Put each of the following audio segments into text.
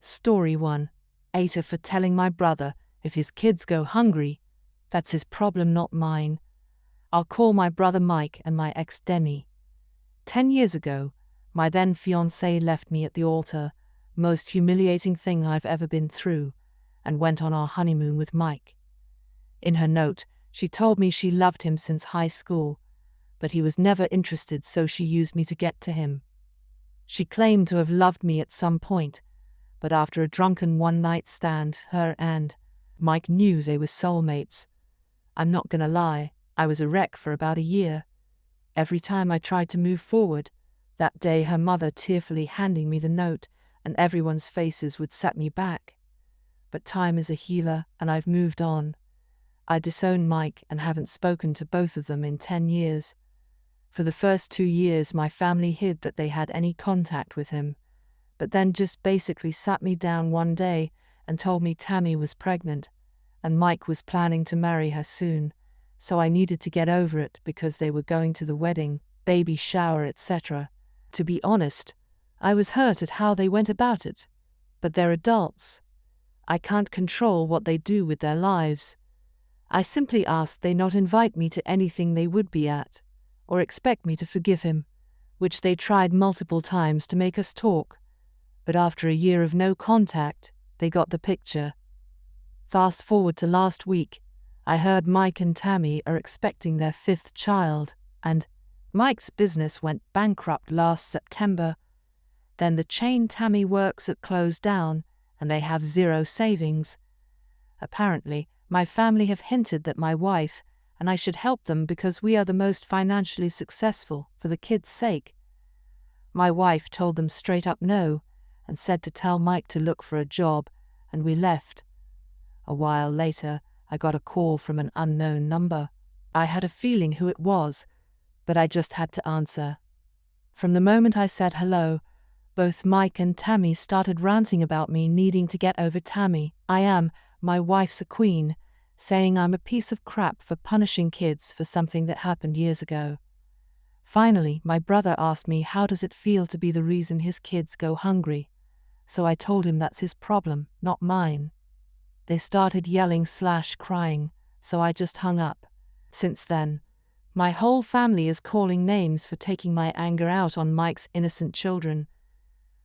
Story 1. AITA for telling my brother, if his kids go hungry, that's his problem, not mine. I'll call my brother Mike and my ex Demi. 10 years ago, my then fiancée left me at the altar, most humiliating thing I've ever been through, and went on our honeymoon with Mike. In her note, she told me she loved him since high school, but he was never interested, so she used me to get to him. She claimed to have loved me at some point, but after a drunken one-night stand, her and Mike knew they were soulmates. I'm not gonna lie, I was a wreck for about a year. Every time I tried to move forward, that day her mother tearfully handing me the note, and everyone's faces would set me back. But time is a healer, and I've moved on. I disowned Mike and haven't spoken to both of them in 10 years. For the first 2 years my family hid that they had any contact with him, but then just basically sat me down one day and told me Tammy was pregnant, and Mike was planning to marry her soon, so I needed to get over it because they were going to the wedding, baby shower, etc. To be honest, I was hurt at how they went about it. But they're adults. I can't control what they do with their lives. I simply asked they not invite me to anything they would be at, or expect me to forgive him, which they tried multiple times to make us talk. But after a year of no contact, they got the picture. Fast forward to last week, I heard Mike and Tammy are expecting their 5th child, and Mike's business went bankrupt last September. Then the chain Tammy works at closed down, and they have zero savings. Apparently, my family have hinted that my wife and I should help them because we are the most financially successful for the kids' sake. My wife told them straight up no, and said to tell Mike to look for a job, and we left. A while later, I got a call from an unknown number. I had a feeling who it was, but I just had to answer. From the moment I said hello, both Mike and Tammy started ranting about me needing to get over Tammy. My wife's a queen, saying I'm a piece of crap for punishing kids for something that happened years ago. Finally, my brother asked me how does it feel to be the reason his kids go hungry, so I told him that's his problem, not mine. They started yelling/crying, so I just hung up. Since then, my whole family is calling names for taking my anger out on Mike's innocent children.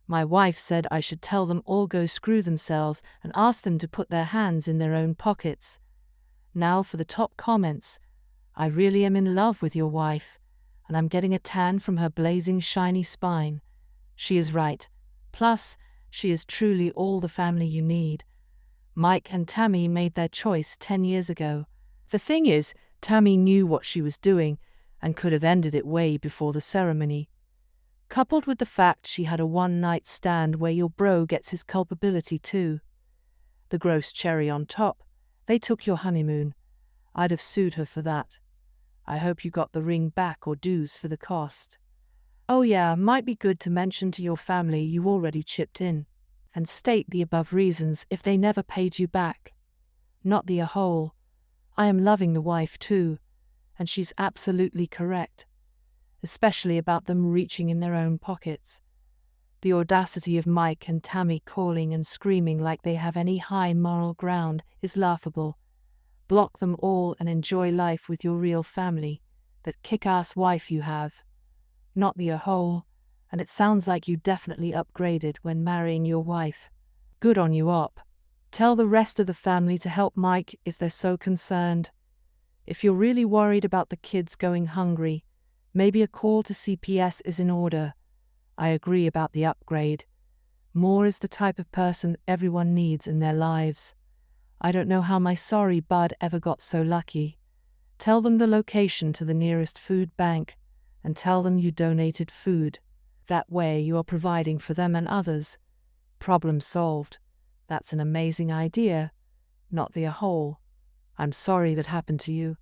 My wife said I should tell them all go screw themselves and ask them to put their hands in their own pockets. Now for the top comments. I really am in love with your wife, and I'm getting a tan from her blazing shiny spine. She is right. Plus, she is truly all the family you need. Mike and Tammy made their choice 10 years ago. The thing is, Tammy knew what she was doing and could have ended it way before the ceremony. Coupled with the fact she had a one-night stand where your bro gets his culpability too. The gross cherry on top, they took your honeymoon. I'd have sued her for that. I hope you got the ring back or dues for the cost. Oh yeah, might be good to mention to your family you already chipped in, and state the above reasons if they never paid you back. Not the whole. I am loving the wife too, and she's absolutely correct, especially about them reaching in their own pockets. The audacity of Mike and Tammy calling and screaming like they have any high moral ground is laughable. Block them all and enjoy life with your real family, that kick-ass wife you have. Not the whole, and it sounds like you definitely upgraded when marrying your wife. Good on you, op. Tell the rest of the family to help Mike if they're so concerned. If you're really worried about the kids going hungry, maybe a call to CPS is in order. I agree about the upgrade. Moore is the type of person everyone needs in their lives. I don't know how my sorry bud ever got so lucky. Tell them the location to the nearest food bank, and tell them you donated food. That way you are providing for them and others. Problem solved. That's an amazing idea. Not the whole. I'm sorry that happened to you,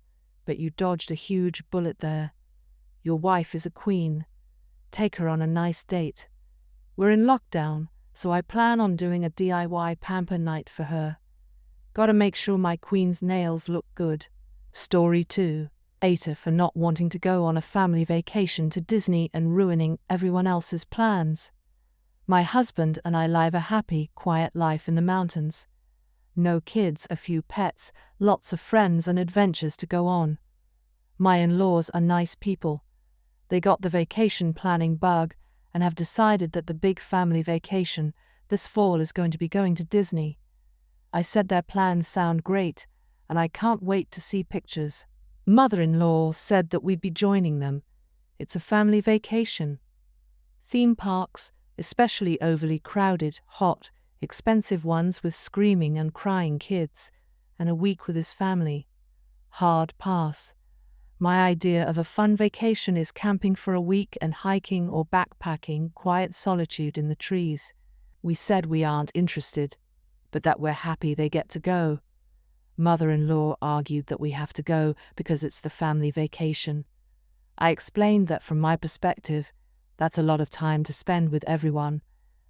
but you dodged a huge bullet there. Your wife is a queen. Take her on a nice date. We're in lockdown, so I plan on doing a DIY pamper night for her. Gotta make sure my queen's nails look good. Story 2. AITA for not wanting to go on a family vacation to Disney and ruining everyone else's plans. My husband and I live a happy, quiet life in the mountains. No kids, a few pets, lots of friends and adventures to go on. My in-laws are nice people. They got the vacation planning bug and have decided that the big family vacation this fall is going to be going to Disney. I said their plans sound great, and I can't wait to see pictures. Mother-in-law said that we'd be joining them. It's a family vacation. Theme parks, especially overly crowded, hot, expensive ones with screaming and crying kids, and a week with his family. Hard pass. My idea of a fun vacation is camping for a week and hiking or backpacking, quiet solitude in the trees. We said we aren't interested, but that we're happy they get to go. Mother-in-law argued that we have to go because it's the family vacation. I explained that from my perspective, that's a lot of time to spend with everyone.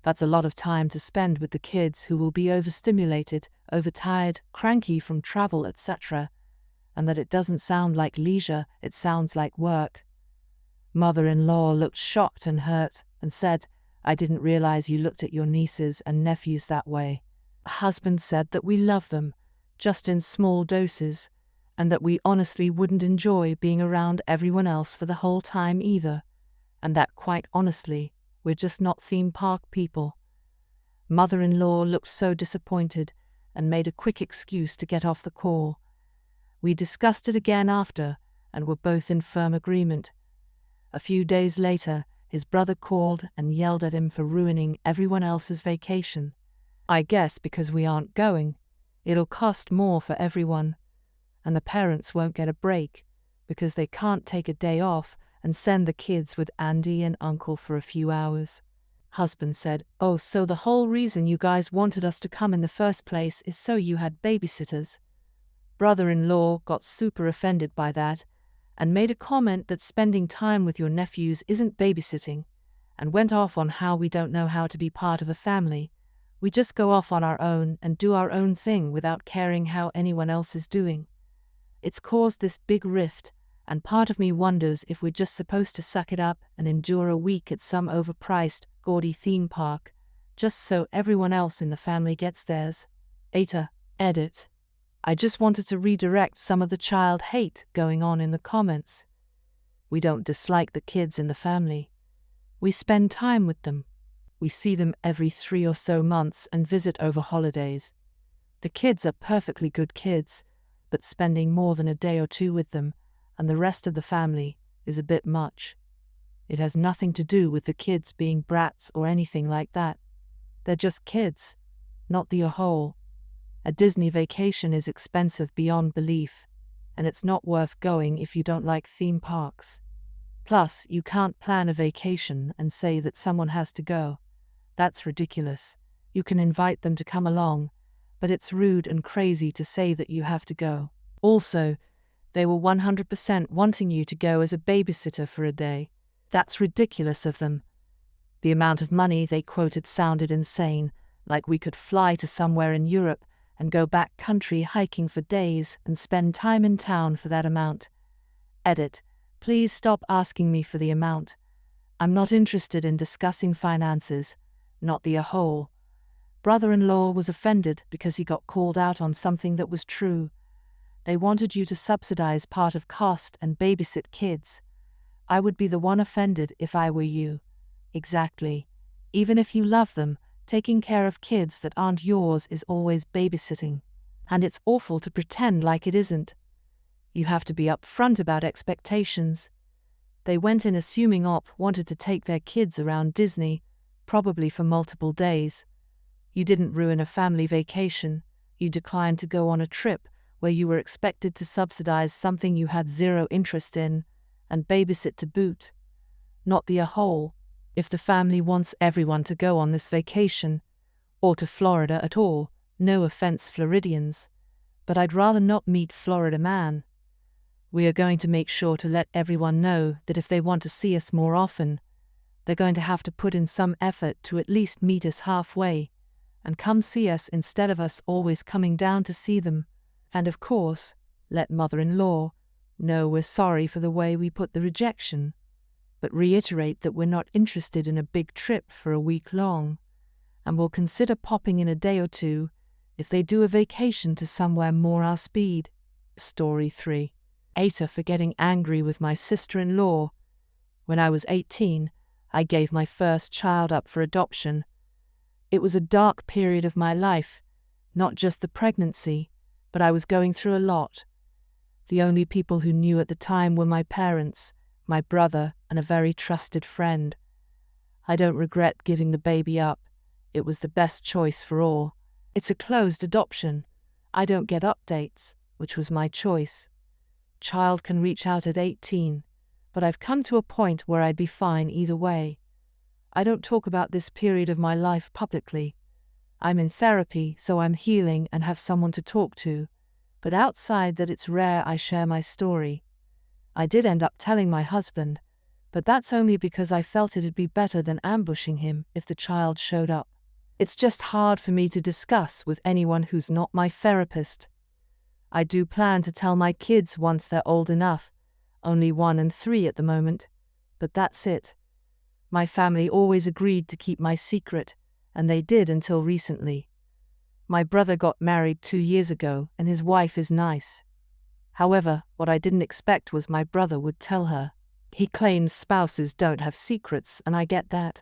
That's a lot of time to spend with the kids who will be overstimulated, overtired, cranky from travel, etc., and that it doesn't sound like leisure, it sounds like work. Mother-in-law looked shocked and hurt and said, "I didn't realize you looked at your nieces and nephews that way." Husband said that we love them, just in small doses, and that we honestly wouldn't enjoy being around everyone else for the whole time either, and that quite honestly, we're just not theme park people. Mother-in-law looked so disappointed and made a quick excuse to get off the call. We discussed it again after, and were both in firm agreement. A few days later, his brother called and yelled at him for ruining everyone else's vacation. I guess because we aren't going, it'll cost more for everyone, and the parents won't get a break because they can't take a day off and send the kids with Andy and Uncle for a few hours. Husband said, "Oh, so the whole reason you guys wanted us to come in the first place is so you had babysitters?" Brother-in-law got super offended by that and made a comment that spending time with your nephews isn't babysitting, and went off on how we don't know how to be part of a family. We just go off on our own and do our own thing without caring how anyone else is doing. It's caused this big rift, and part of me wonders if we're just supposed to suck it up and endure a week at some overpriced, gaudy theme park, just so everyone else in the family gets theirs. AITA, edit. I just wanted to redirect some of the child hate going on in the comments. We don't dislike the kids in the family. We spend time with them. We see them every 3 or so months and visit over holidays. The kids are perfectly good kids, but spending more than a day or two with them and the rest of the family is a bit much. It has nothing to do with the kids being brats or anything like that. They're just kids, not the whole. A Disney vacation is expensive beyond belief, and it's not worth going if you don't like theme parks. Plus, you can't plan a vacation and say that someone has to go. That's ridiculous. You can invite them to come along, but it's rude and crazy to say that you have to go. Also, they were 100% wanting you to go as a babysitter for a day. That's ridiculous of them. The amount of money they quoted sounded insane, like we could fly to somewhere in Europe and go back country hiking for days and spend time in town for that amount. Edit. Please stop asking me for the amount. I'm not interested in discussing finances, not the whole. Brother-in-law was offended because he got called out on something that was true. They wanted you to subsidize part of cost and babysit kids. I would be the one offended if I were you. Exactly. Even if you love them, taking care of kids that aren't yours is always babysitting. And it's awful to pretend like it isn't. You have to be upfront about expectations. They went in assuming OP wanted to take their kids around Disney, probably for multiple days. You didn't ruin a family vacation. You declined to go on a trip where you were expected to subsidize something you had zero interest in, and babysit to boot. Not the whole. If the family wants everyone to go on this vacation, or to Florida at all, no offense Floridians, but I'd rather not meet Florida man. We are going to make sure to let everyone know that if they want to see us more often, they're going to have to put in some effort to at least meet us halfway, and come see us instead of us always coming down to see them. And of course, let mother-in-law know we're sorry for the way we put the rejection. but reiterate that we're not interested in a big trip for a week long, and we'll consider popping in a day or two if they do a vacation to somewhere more our speed. Story 3. AITA for getting angry with my sister-in-law. When I was 18, I gave my first child up for adoption. It was a dark period of my life, not just the pregnancy, but I was going through a lot. The only people who knew at the time were my parents, my brother, and a very trusted friend. I don't regret giving the baby up. It was the best choice for all. It's a closed adoption. I don't get updates, which was my choice. Child can reach out at 18, but I've come to a point where I'd be fine either way. I don't talk about this period of my life publicly. I'm in therapy, so I'm healing and have someone to talk to, but outside that it's rare I share my story. I did end up telling my husband, but that's only because I felt it'd be better than ambushing him if the child showed up. It's just hard for me to discuss with anyone who's not my therapist. I do plan to tell my kids once they're old enough, only 1 and 3 at the moment, but that's it. My family always agreed to keep my secret, and they did until recently. My brother got married 2 years ago, and his wife is nice. However, what I didn't expect was my brother would tell her. He claims spouses don't have secrets, and I get that.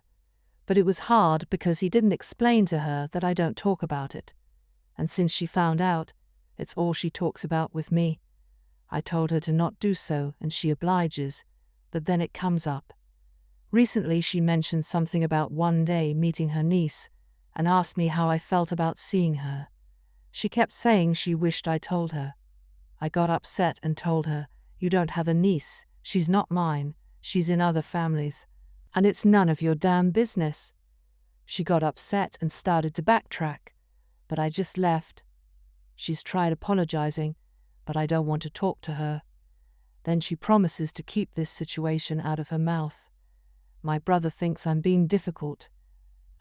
But it was hard because he didn't explain to her that I don't talk about it. And since she found out, it's all she talks about with me. I told her to not do so, and she obliges, but then it comes up. Recently she mentioned something about one day meeting her niece, and asked me how I felt about seeing her. She kept saying she wished I told her. I got upset and told her, "You don't have a niece, she's not mine, she's in other families, and it's none of your damn business." She got upset and started to backtrack, but I just left. She's tried apologizing, but I don't want to talk to her. Then she promises to keep this situation out of her mouth. My brother thinks I'm being difficult.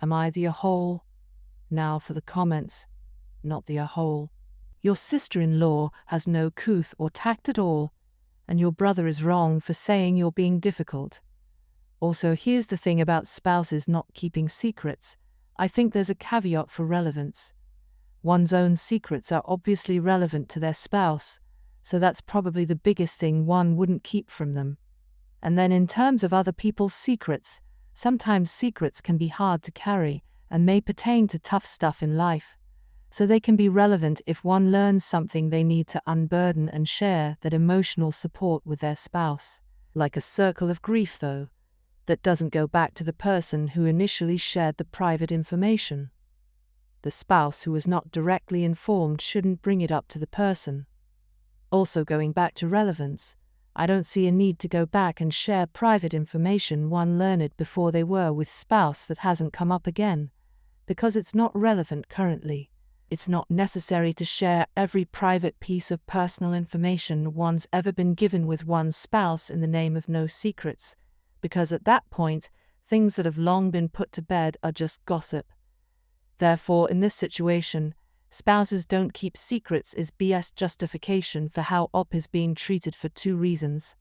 Am I the a-hole? Now for the comments, not the a-hole. Your sister-in-law has no couth or tact at all, and your brother is wrong for saying you're being difficult. Also, here's the thing about spouses not keeping secrets. I think there's a caveat for relevance. One's own secrets are obviously relevant to their spouse, so that's probably the biggest thing one wouldn't keep from them. And then in terms of other people's secrets, sometimes secrets can be hard to carry and may pertain to tough stuff in life. So they can be relevant if one learns something they need to unburden and share that emotional support with their spouse. Like a circle of grief, though, that doesn't go back to the person who initially shared the private information. The spouse who was not directly informed shouldn't bring it up to the person. Also, going back to relevance, I don't see a need to go back and share private information one learned before they were with spouse that hasn't come up again, because it's not relevant currently. It's not necessary to share every private piece of personal information one's ever been given with one's spouse in the name of no secrets, because at that point, things that have long been put to bed are just gossip. Therefore, in this situation, spouses don't keep secrets is BS justification for how OP is being treated for 2 reasons.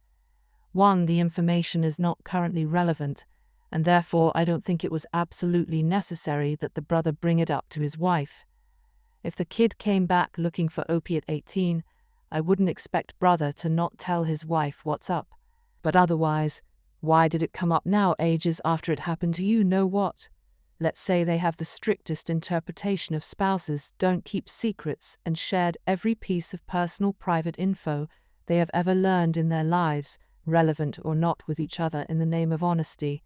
1, the information is not currently relevant, and therefore I don't think it was absolutely necessary that the brother bring it up to his wife. If the kid came back looking for OP at 18, I wouldn't expect brother to not tell his wife what's up. But otherwise, why did it come up now ages after it happened to you? Know what? Let's say they have the strictest interpretation of spouses don't keep secrets and shared every piece of personal private info they have ever learned in their lives, relevant or not, with each other in the name of honesty.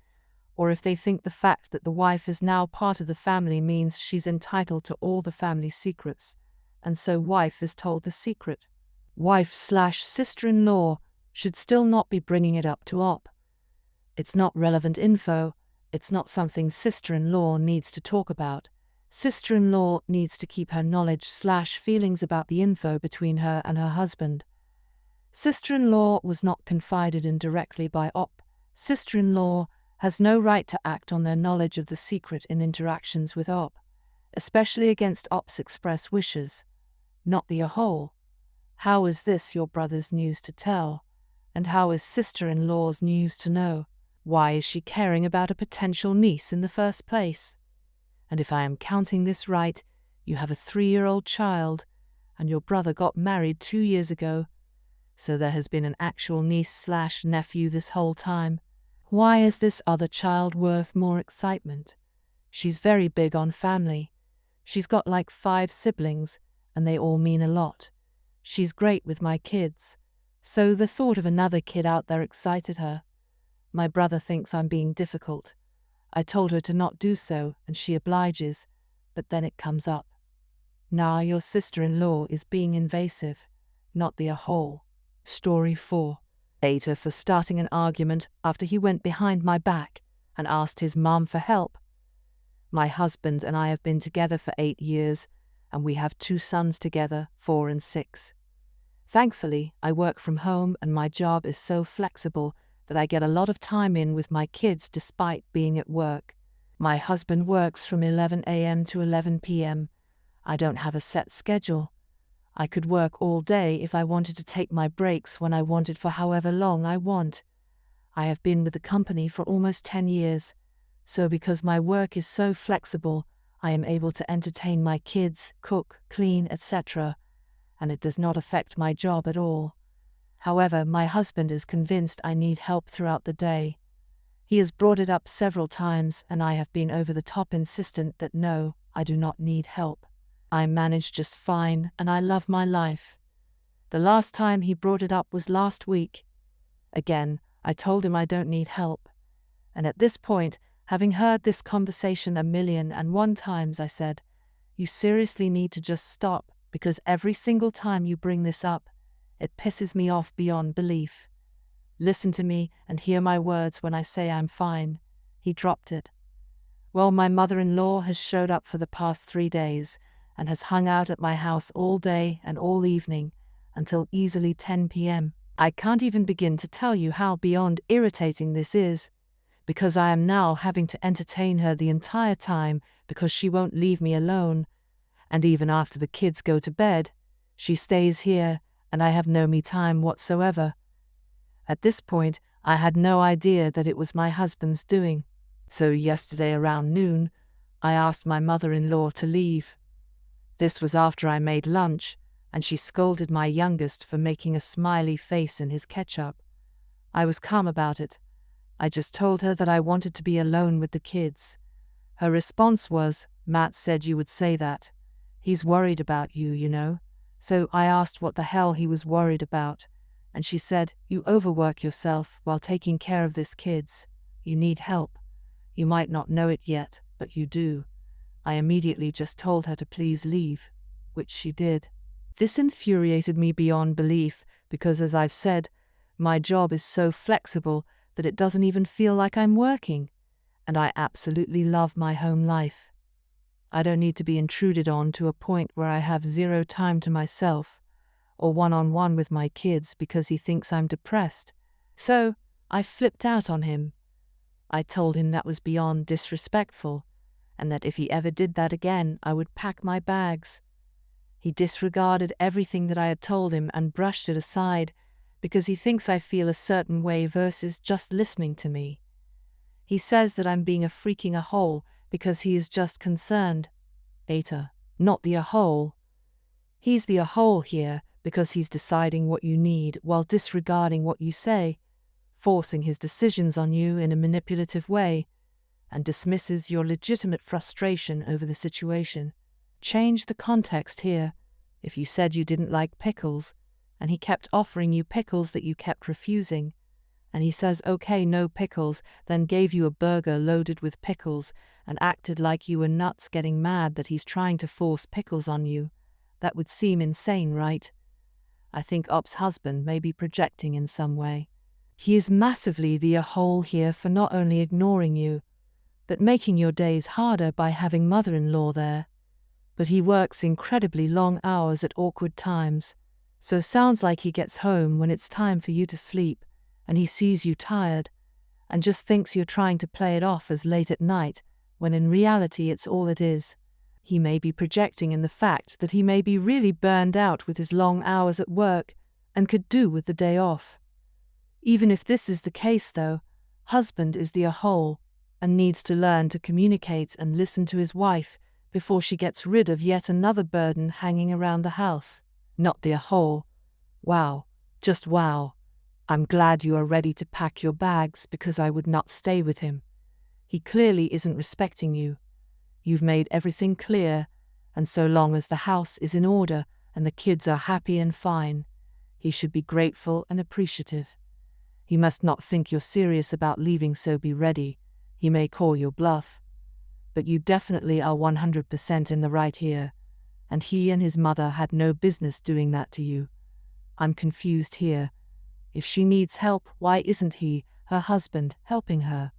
Or if they think the fact that the wife is now part of the family means she's entitled to all the family secrets, and so wife is told the secret. Wife/sister-in-law should still not be bringing it up to OP. It's not relevant info. It's not something sister-in-law needs to talk about. Sister-in-law needs to keep her knowledge/feelings about the info between her and her husband. Sister-in-law was not confided in directly by OP. Sister-in-law has no right to act on their knowledge of the secret in interactions with OP, especially against OP's express wishes. Not the a-hole. How is this your brother's news to tell? And how is sister-in-law's news to know? Why is she caring about a potential niece in the first place? And if I am counting this right, you have a 3-year-old child, and your brother got married 2 years ago, so there has been an actual niece/nephew this whole time. Why is this other child worth more excitement? She's very big on family. She's got like 5 siblings, and they all mean a lot. She's great with my kids, so the thought of another kid out there excited her. My brother thinks I'm being difficult. I told her to not do so, and she obliges, but then it comes up. Nah, your sister-in-law is being invasive, not the a-hole. Story 4. AITA for starting an argument after he went behind my back and asked his mom for help. My husband and I have been together for 8 years, and we have 2 sons together, 4 and 6. Thankfully, I work from home and my job is so flexible that I get a lot of time in with my kids despite being at work. My husband works from 11 a.m. to 11 p.m. I don't have a set schedule. I could work all day if I wanted to take my breaks when I wanted for however long I want. I have been with the company for almost 10 years, so because my work is so flexible, I am able to entertain my kids, cook, clean, etc., and it does not affect my job at all. However, my husband is convinced I need help throughout the day. He has brought it up several times, and I have been over the top insistent that no, I do not need help. I manage just fine, and I love my life. The last time he brought it up was last week. Again, I told him I don't need help. And at this point, having heard this conversation 1,000,001 times, I said, "You seriously need to just stop, because every single time you bring this up, it pisses me off beyond belief. Listen to me and hear my words when I say I'm fine." He dropped it. Well, my mother-in-law has showed up for the past 3 days and has hung out at my house all day and all evening until easily 10 p.m. I can't even begin to tell you how beyond irritating this is, because I am now having to entertain her the entire time because she won't leave me alone, and even after the kids go to bed, she stays here and I have no me time whatsoever. At this point, I had no idea that it was my husband's doing. So yesterday around noon, I asked my mother-in-law to leave. This was after I made lunch, and she scolded my youngest for making a smiley face in his ketchup. I was calm about it. I just told her that I wanted to be alone with the kids. Her response was, "Matt said you would say that. He's worried about you, you know." So I asked what the hell he was worried about, and she said, "You overwork yourself while taking care of this kids. You need help. You might not know it yet, but you do." I immediately just told her to please leave, which she did. This infuriated me beyond belief because, as I've said, my job is so flexible that it doesn't even feel like I'm working, and I absolutely love my home life. I don't need to be intruded on to a point where I have 0 time to myself or one-on-one with my kids because he thinks I'm depressed. So I flipped out on him. I told him that was beyond disrespectful, and that if he ever did that again, I would pack my bags. He disregarded everything that I had told him and brushed it aside because he thinks I feel a certain way versus just listening to me. He says that I'm being a freaking a-hole because he is just concerned. AITA, not the a-hole. He's the a-hole here because he's deciding what you need while disregarding what you say, forcing his decisions on you in a manipulative way, and dismisses your legitimate frustration over the situation. Change the context here. If you said you didn't like pickles, and he kept offering you pickles that you kept refusing, and he says, "Okay, no pickles," then gave you a burger loaded with pickles and acted like you were nuts getting mad that he's trying to force pickles on you, that would seem insane, right? I think Op's husband may be projecting in some way. He is massively the a-hole here for not only ignoring you, but making your days harder by having mother-in-law there. But he works incredibly long hours at awkward times, so sounds like he gets home when it's time for you to sleep, and he sees you tired, and just thinks you're trying to play it off as late at night, when in reality it's all it is. He may be projecting in the fact that he may be really burned out with his long hours at work, and could do with the day off. Even if this is the case though, husband is the a-hole and needs to learn to communicate and listen to his wife before she gets rid of yet another burden hanging around the house. Not the a-hole. Wow, just wow. I'm glad you are ready to pack your bags because I would not stay with him. He clearly isn't respecting you. You've made everything clear, and so long as the house is in order and the kids are happy and fine, he should be grateful and appreciative. He must not think you're serious about leaving, so be ready. He may call your bluff. But you definitely are 100% in the right here, and he and his mother had no business doing that to you. I'm confused here. If she needs help, why isn't he, her husband, helping her?